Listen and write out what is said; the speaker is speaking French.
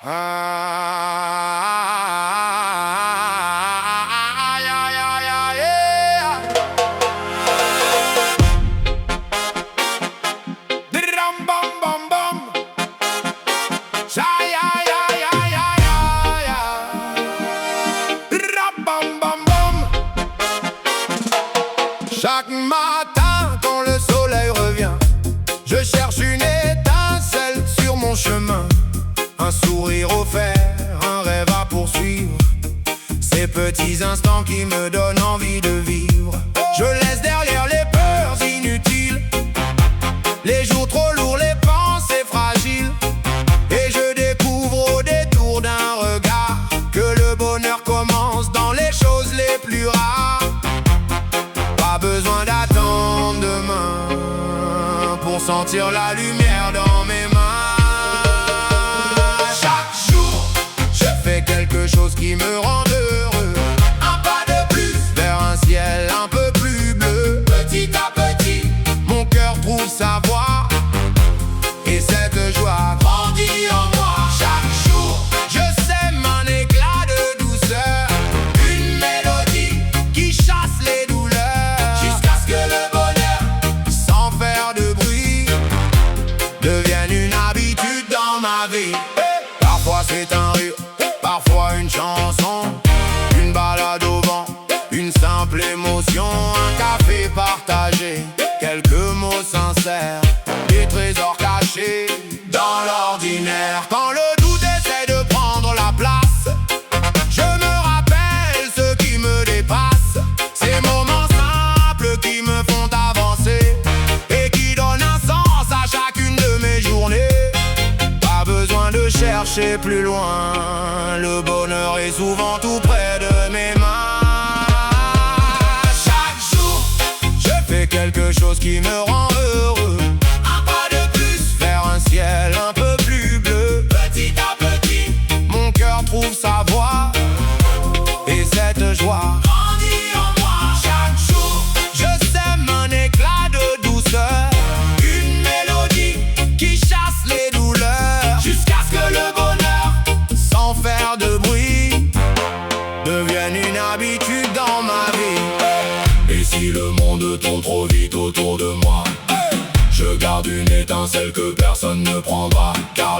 Aïe, aïe, aïe, aïe, Dram, bam, bam, bam. Aïe, aïe, aïe, aïe, aïe, aïe. Dram, bam, bam, bam. Chaque matin quand le soleil revient, je cherche une étincelle sur mon chemin. Un sourire offert, un rêve à poursuivre. Ces petits instants qui me donnent envie de vivre. Je laisse derrière les peurs inutiles, les jours trop lourds, les pensées fragiles. Et je découvre au détour d'un regard que le bonheur commence dans les choses les plus rares. Pas besoin d'attendre demain pour sentir la lumière dans mes mains. Quelque chose qui me rend heureux. Un pas de plus vers un ciel un peu plus bleu. Petit à petit, mon cœur trouve sa voie, et cette joie grandit en moi. Chaque jour, je sème un éclat de douceur, une mélodie qui chasse les douleurs, jusqu'à ce que le bonheur, sans faire de bruit, devienne une habitude dans ma vie. Parfois c'est un rire, parfois une chanson, une balade au vent, une simple émotion, un café partagé, quelques mots sincères, des trésors cachés dans l'ordinaire. Quand le doute essaie de prendre la place, je me rappelle ce qui me dépasse. Ces moments simples qui me font avancer et qui donnent un sens à chacune de mes journées. Pas besoin de chercher plus loin, le bonheur est souvent tout près de mes mains. Chaque jour, je fais quelque chose qui me rend heureux. Un pas de plus vers un ciel un peu plus bleu. Petit à petit, mon cœur trouve sa voie, et cette joie grandit en moi. Chaque jour, je sème un éclat de douceur, une mélodie qui chasse les douleurs, jusqu'à ce que le bonheur, sans faire de bruit, devienne une habitude dans ma vie. Et si le monde tourne trop vite autour de moi, je garde une étincelle que personne ne prendra, car